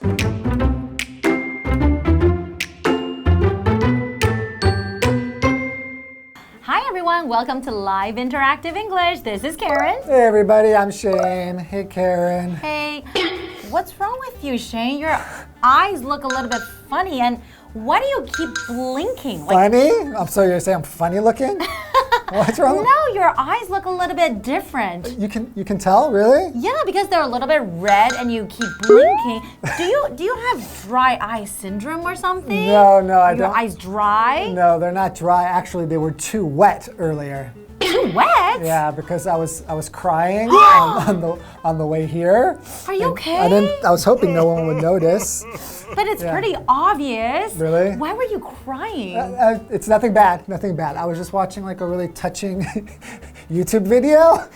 Hi everyone, welcome to Live Interactive English. This is Karen. Hey everybody, I'm Shane. Hey Karen. Hey, what's wrong with you, Shane? Your eyes look a little bit funny, and why do you keep blinking? Funny? I'm sorry, you're saying I'm funny looking? What's wrong? No, your eyes look a little bit different. You can tell, really? Yeah, because they're a little bit red and you keep blinking. Do you have dry eye syndrome or something? No, I don't. Your eyes dry? No, they're not dry. Actually, they were too wet earlier. Too wet? Yeah, because I was crying on the way here. Are you okay? I was hoping no one would notice. But it's pretty obvious. Really? Why were you crying? It's nothing bad, nothing bad. I was just watching like a really touching YouTube video,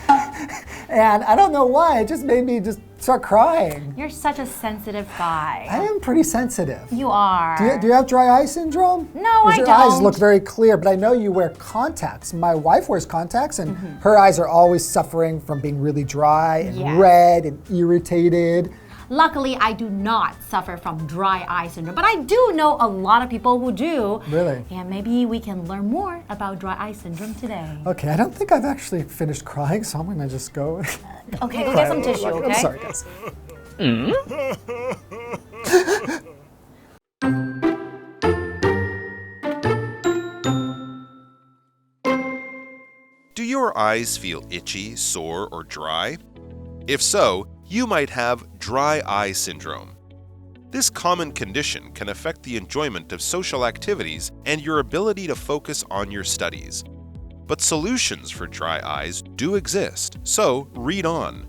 and I don't know why, it just made me just start crying. You're such a sensitive guy. I am pretty sensitive. You are. Do you have dry eye syndrome? No, I don't. Your eyes look very clear, but I know you wear contacts. My wife wears contacts, and her eyes are always suffering from being really dry and red and irritated. Luckily, I do not suffer from dry eye syndrome, but I do know a lot of people who do. Really? And maybe we can learn more about dry eye syndrome today. Okay, I don't think I've actually finished crying, so I'm gonna just go. Okay, go get some tissue, okay? I'm sorry, guys. Do your eyes feel itchy, sore, or dry? If so, you might have dry eye syndrome. This common condition can affect the enjoyment of social activities and your ability to focus on your studies. But solutions for dry eyes do exist, so read on.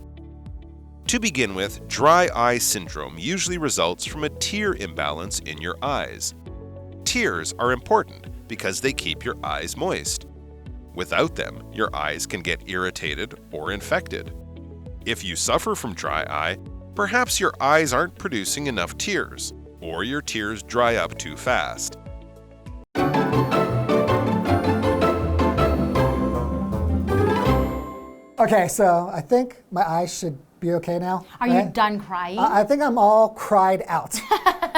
To begin with, dry eye syndrome usually results from a tear imbalance in your eyes. Tears are important because they keep your eyes moist. Without them, your eyes can get irritated or infected. If you suffer from dry eye, perhaps your eyes aren't producing enough tears, or your tears dry up too fast. Okay, so I think my eyes should be okay now. Are you done crying? I think I'm all cried out.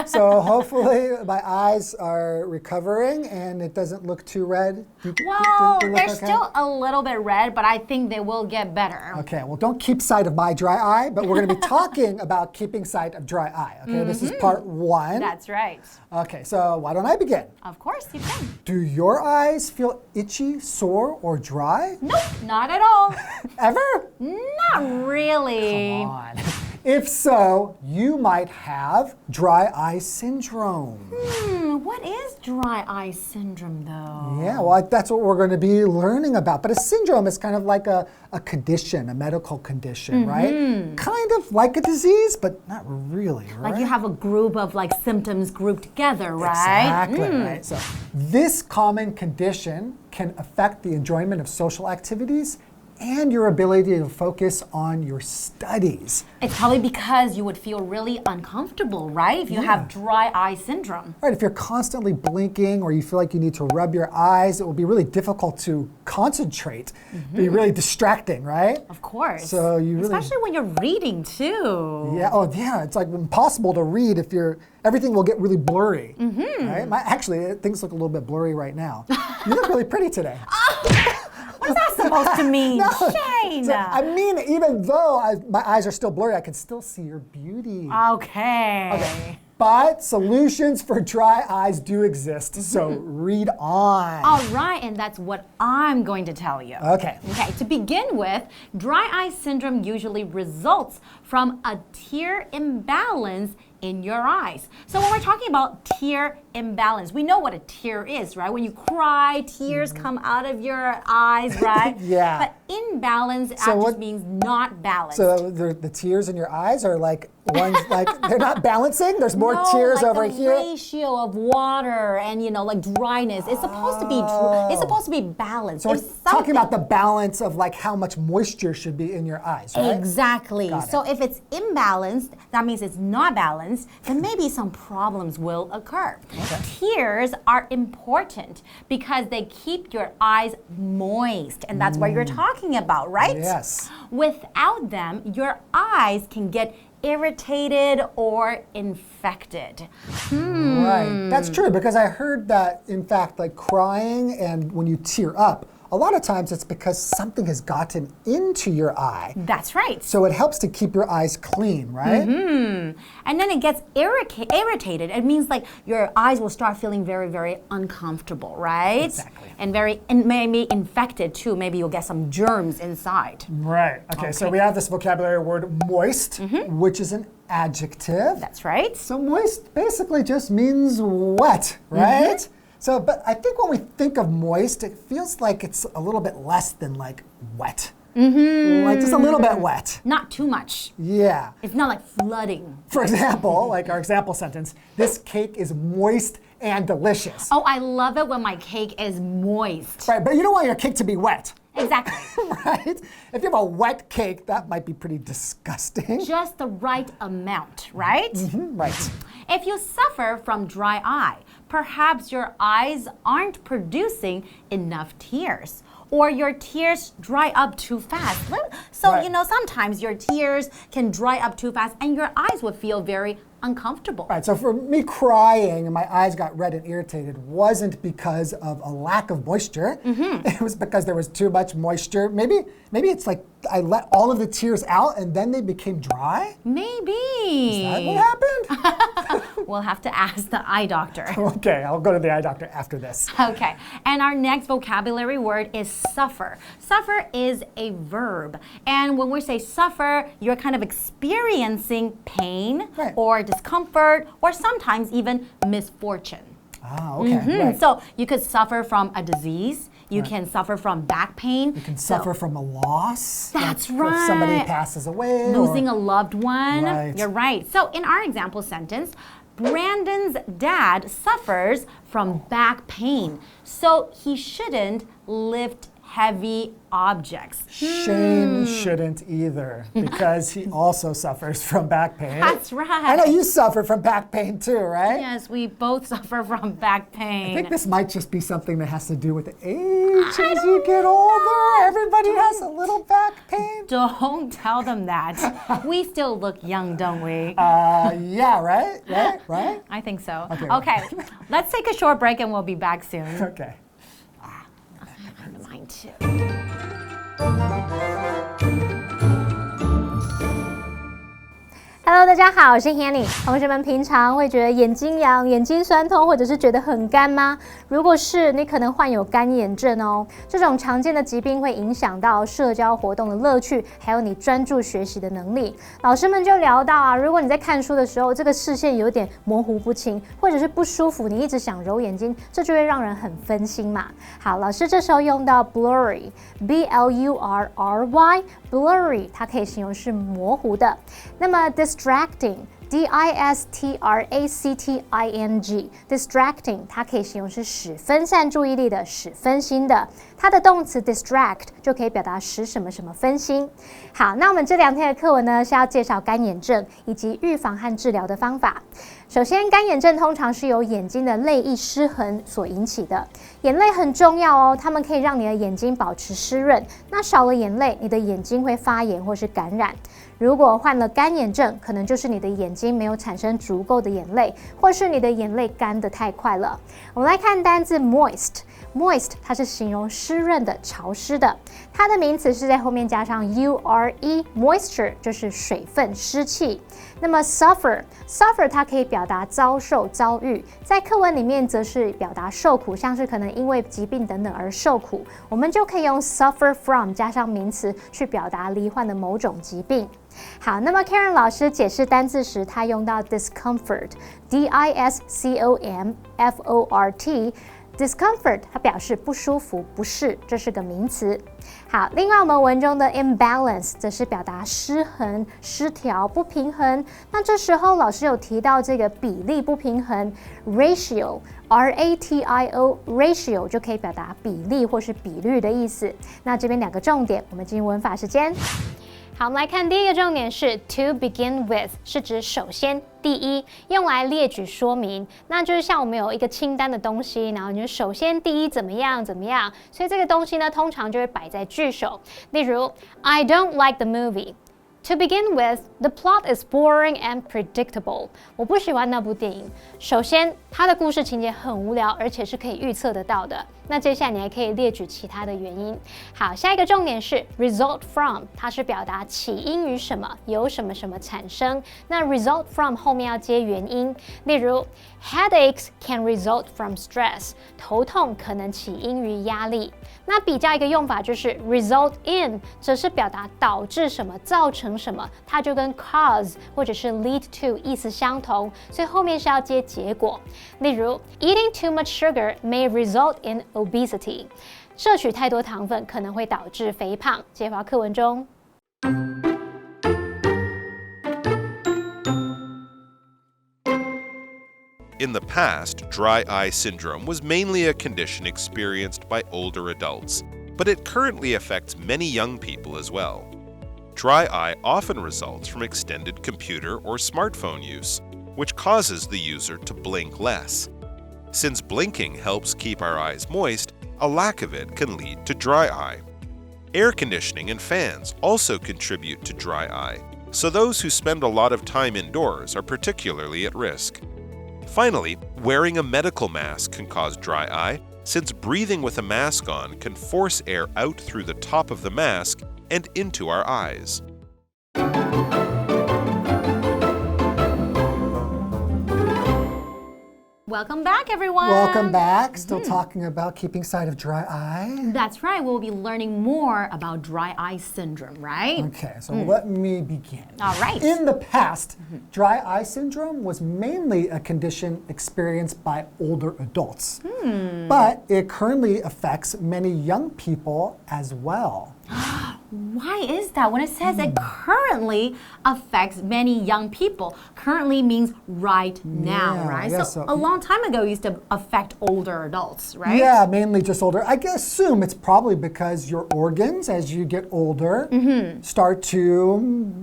So hopefully my eyes are recovering and it doesn't look too red. Well, they're still a little bit red, but I think they will get better. Okay, well, don't keep sight of my dry eye, but we're going to be talking about keeping sight of dry eye. Okay, this is part 1. That's right. Okay, so why don't I begin? Of course you can. Do your eyes feel itchy, sore, or dry? Nope, not at all. Ever? Not really. Come on. If so, you might have dry eye syndrome. What is dry eye syndrome though? Yeah, well, that's what we're going to be learning about. But a syndrome is kind of like a condition, a medical condition, right? Kind of like a disease, but not really, right? Like you have a group of like symptoms grouped together, right? Exactly, right. So this common condition can affect the enjoyment of social activities and your ability to focus on your studies. It's probably because you would feel really uncomfortable, right? If you have dry eye syndrome. Right, if you're constantly blinking or you feel like you need to rub your eyes, it will be really difficult to concentrate. Be really distracting, right? Of course. So you really, especially when you're reading too. Yeah, it's like impossible to read if everything will get really blurry. Right? Actually, things look a little bit blurry right now. You look really pretty today. What is that supposed to mean? Shane? So, I mean, even though my eyes are still blurry, I can still see your beauty. Okay. But solutions for dry eyes do exist, so read on. All right, and that's what I'm going to tell you. Okay, to begin with, dry eye syndrome usually results from a tear imbalance in your eyes. So when we're talking about tear imbalance, we know what a tear is, right? When you cry, tears come out of your eyes, right? Yeah. But imbalance just means not balanced. So the tears in your eyes are like ones like they're not balancing? There's more tears like over the here? ratio of water and like dryness. It's supposed to be balanced. So we're talking about the balance of like how much moisture should be in your eyes, right? Exactly. So if it's imbalanced, that means it's not balanced, then maybe some problems will occur. Okay. Tears are important because they keep your eyes moist, and that's what you're talking about, right? Yes. Without them, your eyes can get irritated or infected. Right. That's true because I heard that, in fact, like crying and when you tear up, a lot of times it's because something has gotten into your eye. That's right. So it helps to keep your eyes clean, right? And then it gets irritated. It means like your eyes will start feeling very, very uncomfortable, right? Exactly. And maybe infected too. Maybe you'll get some germs inside. Right. Okay, so we have this vocabulary word moist, which is an adjective. That's right. So moist basically just means wet, right? So, but I think when we think of moist, it feels like it's a little bit less than like wet. Like just a little bit wet. Not too much. Yeah. It's not like flooding. For example, like our example sentence, this cake is moist and delicious. Oh, I love it when my cake is moist. Right, but you don't want your cake to be wet. Exactly. Right? If you have a wet cake, that might be pretty disgusting. Just the right amount, right? Right. If you suffer from dry eye, perhaps your eyes aren't producing enough tears. Or your tears dry up too fast. So, Right. you know, sometimes your tears can dry up too fast and your eyes would feel very uncomfortable. Right, so for me crying and my eyes got red and irritated wasn't because of a lack of moisture. It was because there was too much moisture. Maybe it's like I let all of the tears out and then they became dry? Maybe. Is that what happened? We'll have to ask the eye doctor. Okay, I'll go to the eye doctor after this. Okay, and our next vocabulary word is suffer. Suffer is a verb. And when we say suffer, you're kind of experiencing pain Right. or discomfort or sometimes even misfortune. Ah, okay. Right. So you could suffer from a disease. You can suffer from back pain. You can suffer from a loss. That's like If somebody right. passes away. Losing or, a loved one. Right. You're right. So in our example sentence, Brandon's dad suffers from back pain, so he shouldn't lift heavy objects. Shane shouldn't either because he also suffers from back pain. That's right. I know you suffer from back pain too, right? Yes, we both suffer from back pain. I think this might just be something that has to do with age as you get older. Everybody has a little back pain. Don't tell them that. We still look young, don't we? Yeah, right? Right? I think so. Okay. Let's take a short break and we'll be back soon. Okay. Mine too. Hello， 大家好，我是 Hanny。同学们平常会觉得眼睛痒、眼睛酸痛，或者是觉得很干吗？如果是，你可能患有干眼症哦。这种常见的疾病会影响到社交活动的乐趣，还有你专注学习的能力。老师们就聊到啊，如果你在看书的时候，这个视线有点模糊不清，或者是不舒服，你一直想揉眼睛，这就会让人很分心嘛。好，老师这时候用到 blurry，B L U R R Y，blurry， 它可以形容是模糊的。那么 distracting，distracting，distracting，它可以形容是使分散注意力的、使分心的。它的动词 distract 就可以表达使什么什么分心。好，那我们这2天的课文呢是要介绍干眼症以及预防和治疗的方法。首先，干眼症通常是由眼睛的泪液失衡所引起的。眼泪很重要哦，它们可以让你的眼睛保持湿润。那少了眼泪，你的眼睛会发炎或是感染。如果患了干眼症，可能就是你的眼睛没有产生足够的眼泪，或是你的眼泪干得太快了。我们来看单字 moist。moist 它是形容湿润的、潮湿的，它的名词是在后面加上 ure，moisture 就是水分、湿气。那么 suffer 它可以表达遭受、遭遇，在课文里面则是表达受苦，像是可能因为疾病等等而受苦，我们就可以用 suffer from 加上名词去表达罹患的某种疾病。好，那么 Karen 老师解释单字时，他用到 discomfort，discomfort，discomfort 它表示不舒服、不适，这是个名词。好，另外我们文中的 imbalance 则是表达失衡、失调、不平衡。那这时候老师有提到这个比例不平衡 ratio，ratio 就可以表达比例或是比率的意思。那这边2个重点，我们进入文法时间。好，我们来看第一个重点是 to begin with， 是指首先、第一，用来列举说明。那就是像我们有一个清单的东西，然后你就首先、第一怎么样，所以这个东西呢，通常就会摆在句首。例如 ，I don't like the movie。To begin with, the plot is boring and predictable. 我不喜欢那部电影。首先，它的故事情节很无聊，而且是可以预测得到的。那接下来你还可以列举其他的原因。好，下一个重点是 result from， 它是表达起因于什么，由什么什么产生。那 result from 后面要接原因，例如 headaches can result from stress， 头痛可能起因于压力。那比较一个用法就是 result in， 则是表达导致什么、造成什么，它就跟 cause 或者是 lead to 意思相同，所以后面是要接结果。例如 eating too much sugar may result in obesity， 摄取太多糖分可能会导致肥胖。接回到课文中。In the past, dry eye syndrome was mainly a condition experienced by older adults, but it currently affects many young people as well. Dry eye often results from extended computer or smartphone use, which causes the user to blink less. Since blinking helps keep our eyes moist, a lack of it can lead to dry eye. Air conditioning and fans also contribute to dry eye, so those who spend a lot of time indoors are particularly at risk. Finally, wearing a medical mask can cause dry eye, since breathing with a mask on can force air out through the top of the mask and into our eyes. Welcome back, everyone. Welcome back. Still talking about keeping sight of dry eye. That's right. We'll be learning more about dry eye syndrome, right? Okay, so let me begin. All right. In the past, dry eye syndrome was mainly a condition experienced by older adults. But it currently affects many young people as well. Why is that? When it says it currently affects many young people, currently means right now, Yeah, right? yeah, So so- a long time ago it used to affect older adults, right? Yeah, mainly just older. I assume it's probably because your organs, as you get older, start to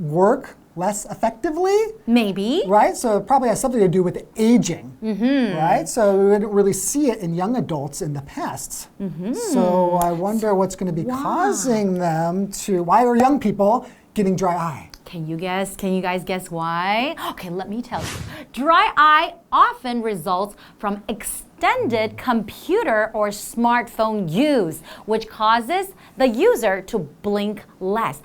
work less effectively. Maybe. Right? So it probably has something to do with aging. Right? So we didn't really see it in young adults in the past. So I wonder what's going to be causing them to, why are young people getting dry eye? Can you guess? Can you guys guess why? Okay, let me tell you. Dry eye often results from extended computer or smartphone use, which causes the user to blink less.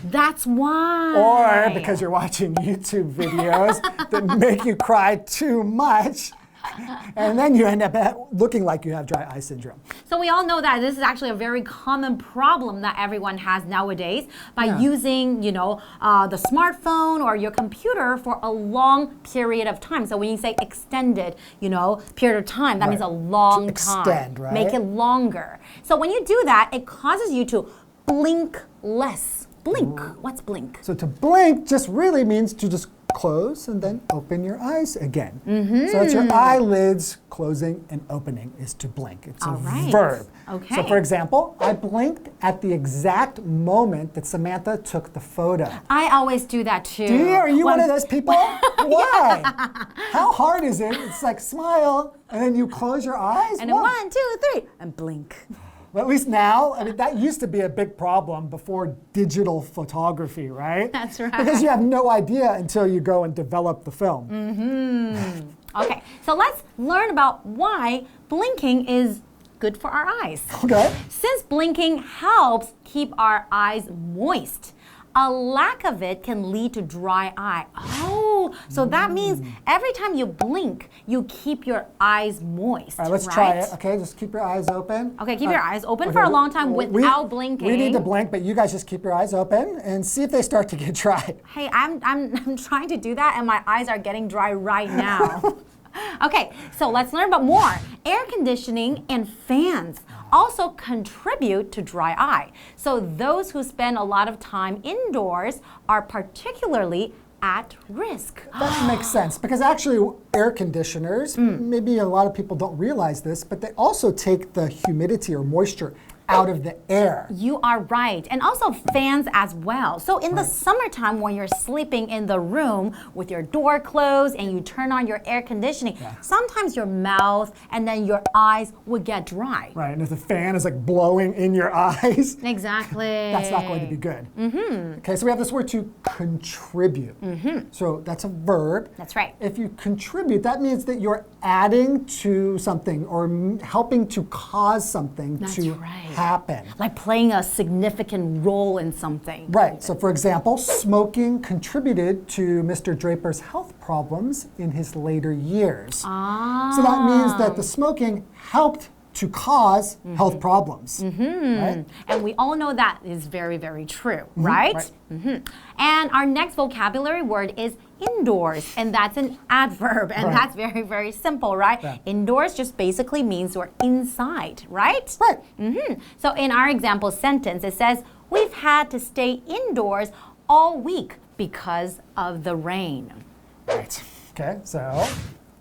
That's why. Or because you're watching YouTube videos that make you cry too much. And then you end up looking like you have dry eye syndrome. So we all know that this is actually a very common problem that everyone has nowadays by using, the smartphone or your computer for a long period of time. So when you say extended, period of time, that means a long To time. extend, right? Make it longer. So when you do that, it causes you to blink less. Blink. What's blink? So to blink just really means to just close and then open your eyes again. So it's your eyelids closing and opening is to blink. It's a verb. Okay. So for example, I blinked at the exact moment that Samantha took the photo. I always do that too. Do you? Are you one of those people? Why? How hard is it? It's like smile and then you close your eyes. And then Why? 1, 2, 3, and blink. Well, at least now, I mean, that used to be a big problem before digital photography, right? That's right. Because you have no idea until you go and develop the film. Okay, so let's learn about why blinking is good for our eyes. Okay. Since blinking helps keep our eyes moist, a lack of it can lead to dry eye. Oh, so that means every time you blink, you keep your eyes moist. All right, let's try it. Okay, just keep your eyes open. Okay, keep your eyes open for a long time without blinking. We need to blink, but you guys just keep your eyes open and see if they start to get dry. Hey, I'm trying to do that and my eyes are getting dry right now. Okay, so let's learn about more. Air conditioning and fans also contribute to dry eye. So those who spend a lot of time indoors are particularly at risk. That makes sense because actually air conditioners, maybe a lot of people don't realize this, but they also take the humidity or moisture out of the air. You are right. And also fans as well. So in the summertime when you're sleeping in the room with your door closed and you turn on your air conditioning, sometimes your mouth and then your eyes would get dry. Right, and if the fan is like blowing in your eyes, Exactly. that's not going to be good. Okay, so we have this word to contribute. So that's a verb. That's right. If you contribute, that means that you're adding to something or helping to cause something to happen. Like playing a significant role in something. Right, so for example, smoking contributed to Mr. Draper's health problems in his later years. So that means that the smoking helped to cause health problems. Right? And we all know that is very, very true, right? And our next vocabulary word is indoors, and that's an adverb, and that's very, very simple, right? Indoors just basically means you're inside, right? Right. So in our example sentence, it says, we've had to stay indoors all week because of the rain. Right. Okay, so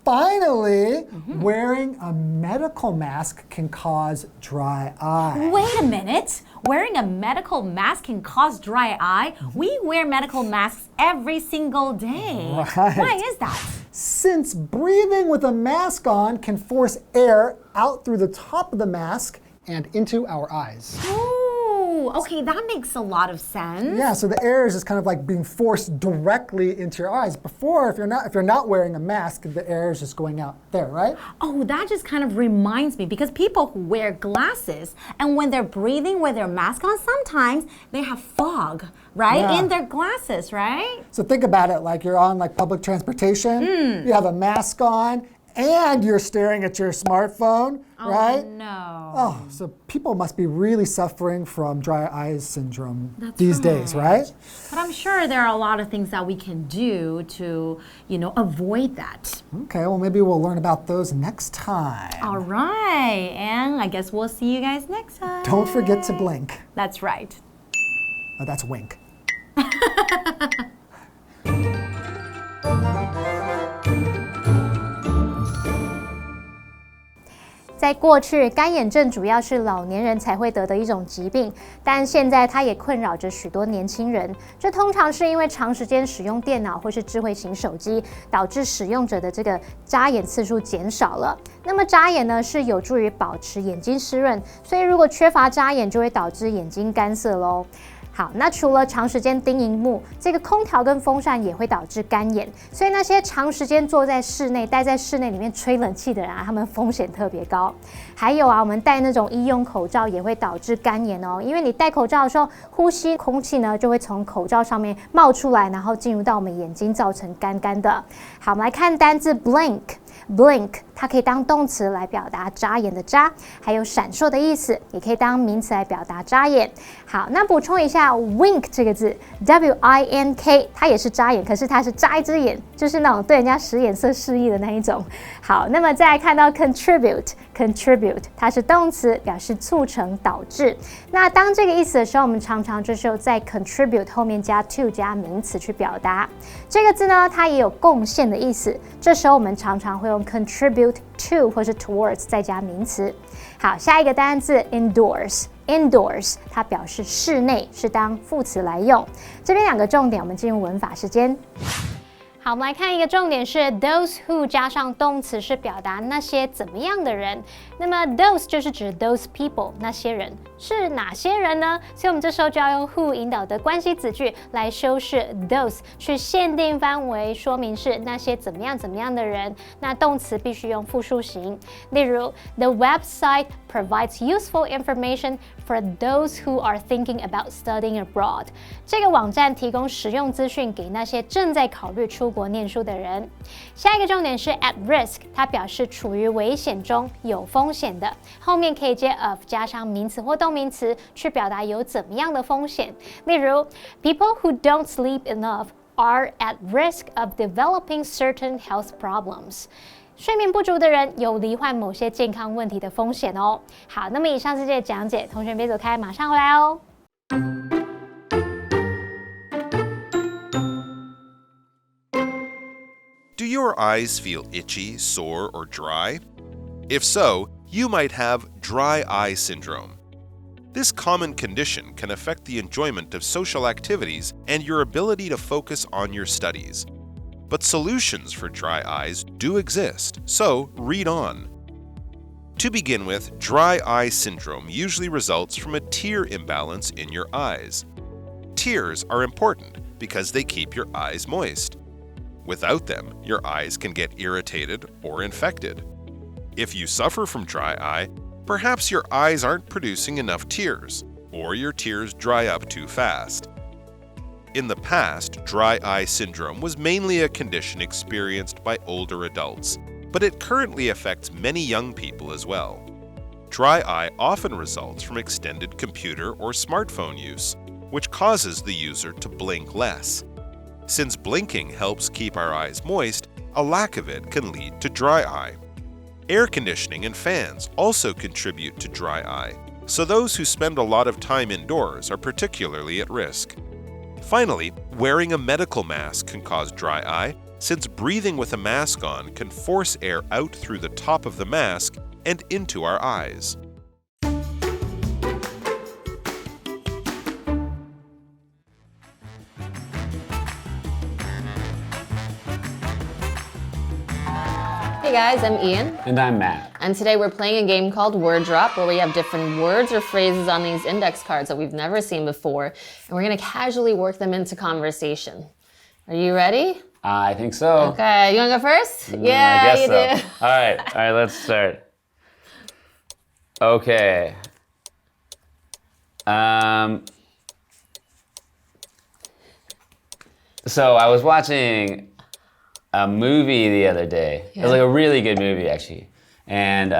finally, wearing a medical mask can cause dry eye. Wait a minute. Wearing a medical mask can cause dry eye? We wear medical masks every single day. Right. Why is that? Since breathing with a mask on can force air out through the top of the mask and into our eyes. Oh, okay, that makes a lot of sense. Yeah, so the air is just kind of like being forced directly into your eyes. Before, if you're not wearing a mask, the air is just going out there, right? Oh, that just kind of reminds me because people who wear glasses and when they're breathing with their mask on, sometimes they have fog, right? In their glasses, right? So think about it like you're on like public transportation, you have a mask on, and you're staring at your smartphone, right? No. Oh, so people must be really suffering from dry eye syndrome these days, right? But I'm sure there are a lot of things that we can do to, avoid that. Okay, well maybe we'll learn about those next time. All right, and I guess we'll see you guys next time. Don't forget to blink. That's right. Oh, that's wink. 在过去，干眼症主要是老年人才会得的一种疾病，但现在它也困扰着许多年轻人。这通常是因为长时间使用电脑或是智慧型手机，导致使用者的这个眨眼次数减少了。那么眨眼呢，是有助于保持眼睛湿润，所以如果缺乏眨眼，就会导致眼睛干涩咯。好，那除了长时间盯荧幕，这个空调跟风扇也会导致干眼，所以那些长时间坐在室内、待在室内里面吹冷气的人啊，他们风险特别高。还有啊，我们戴那种医用口罩也会导致干眼哦，因为你戴口罩的时候，呼吸空气呢就会从口罩上面冒出来，然后进入到我们眼睛，造成干干的。好，我们来看单字 blink。Blink 它可以当动词来表达眨眼的眨，还有闪烁的意思，也可以当名词来表达眨眼。好，那补充一下 wink 这个字 W-I-N-K 它也是眨眼，可是它是眨一只眼，就是那种对人家使眼色示意的那一种。好，那么再来看到 contribute 它是动词，表示促成导致。那当这个意思的时候，我们常常就是有在 contribute 后面加 to 加名词去表达。这个字呢，它也有贡献的意思，这时候我们常常会用 contribute to 或是 towards 再加名词。好，下一个单字 indoors 它表示室内，是当副词来用。这边两个重点，我们进入文法时间。好，我们来看一个重点是 those who 加上动词是表达那些怎么样的人。那么 those 就是指 those people 那些人是哪些人呢？所以我们这时候就要用 who 引导的关系子句来修饰 those 去限定范围，说明是那些怎么样的人。那动词必须用复数型。例如 the website provides useful information for those who are thinking about studying abroad。这个网站提供实用资讯给那些正在考虑出国念书的人。下一个重点是 at risk， 它表示处于危险中、有风险的，后面可以接 of 加上名词或动名词去表达有怎么样的风险。例如 people who don't sleep enough are at risk of developing certain health problems。睡眠不足的人有罹患某些健康问题的风险哦。好，那么以上是这个讲解，同学别走开，马上回来哦。Do your eyes feel itchy, sore, or dry? If so, you might have dry eye syndrome. This common condition can affect the enjoyment of social activities and your ability to focus on your studies. But solutions for dry eyes do exist, so read on. To begin with, dry eye syndrome usually results from a tear imbalance in your eyes. Tears are important because they keep your eyes moist. Without them, your eyes can get irritated or infected. If you suffer from dry eye, perhaps your eyes aren't producing enough tears, or your tears dry up too fast. In the past, dry eye syndrome was mainly a condition experienced by older adults, but it currently affects many young people as well. Dry eye often results from extended computer or smartphone use, which causes the user to blink less. Since blinking helps keep our eyes moist, a lack of it can lead to dry eye. Air conditioning and fans also contribute to dry eye, so those who spend a lot of time indoors are particularly at risk. Finally, wearing a medical mask can cause dry eye, since breathing with a mask on can force air out through the top of the mask and into our eyes. Hey guys, I'm Ian. And I'm Matt. And today we're playing a game called Word Drop, where we have different words or phrases on these index cards that we've never seen before, and we're going to casually work them into conversation. Are you ready? I think so. Okay, you want to go first? I Yeah, guess you so. do. All right, let's start. Okay. So I was watching a movie the other day. It was like a really good movie, actually. And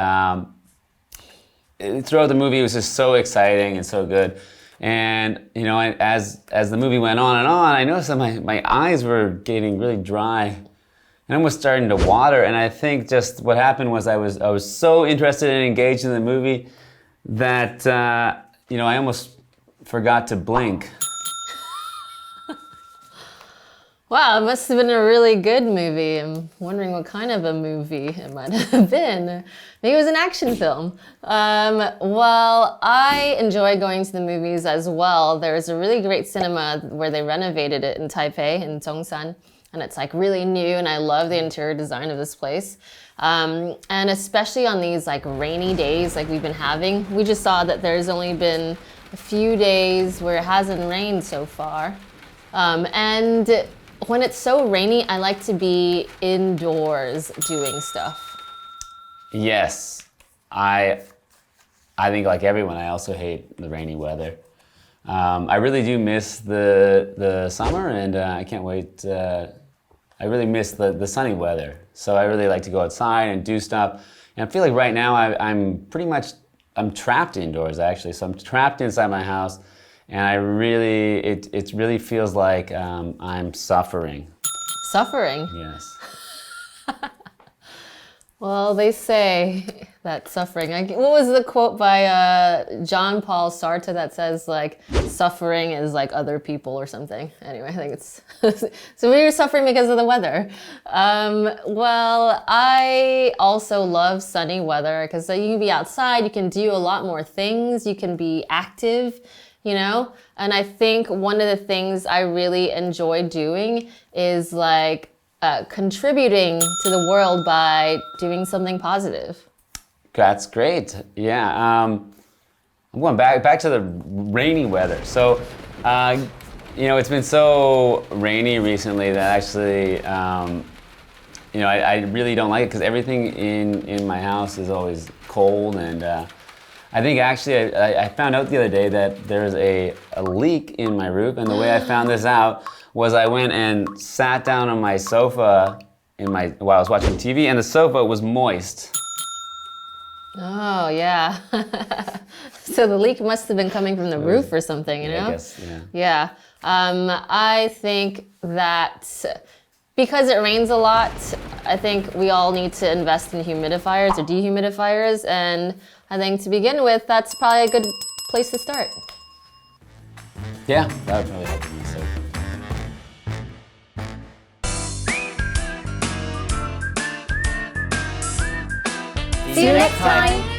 throughout the movie, it was just so exciting and so good. And you know, as the movie went on and on, I noticed that my eyes were getting really dry and almost starting to water. And I think just what happened was I was so interested and engaged in the movie that you know, I almost forgot to blink. Wow, it must have been a really good movie. I'm wondering what kind of a movie it might have been. Maybe it was an action film. Well, I enjoy going to the movies as well. There's a really great cinema where they renovated it in Taipei, in Zhongshan. And it's like really new, and I love the interior design of this place. And especially on these like rainy days like we've been having, we just saw that there's only been a few days where it hasn't rained so far. And when it's so rainy, I like to be indoors doing stuff. Yes, I think like everyone, I also hate the rainy weather. I really do miss the summer, and I can't wait. I really miss the sunny weather. So I really like to go outside and do stuff. And I feel like right now I'm trapped indoors actually. So I'm trapped inside my house. And it really feels like I'm suffering. Suffering? Yes. Well, they say that suffering. What was the quote by John Paul Sartre that says like suffering is like other people or something? Anyway, I think it's so we were suffering because of the weather. Well, I also love sunny weather because you can be outside, you can do a lot more things, you can be active. You know, and I think one of the things I really enjoy doing is like contributing to the world by doing something positive. That's great. Yeah. I'm going back to the rainy weather. So, you know, it's been so rainy recently that actually, you know, I really don't like it because everything in my house is always cold. And I think actually I found out the other day that there's a leak in my roof. And the way I found this out was I went and sat down on my sofa while I was watching TV, and the sofa was moist. Oh, yeah. So the leak must have been coming from the roof or something, you know? I guess, yeah. Yeah. I think that because it rains a lot, I think we all need to invest in humidifiers or dehumidifiers. And I think to begin with, that's probably a good place to start. Yeah, that would probably help me. So. See you next time.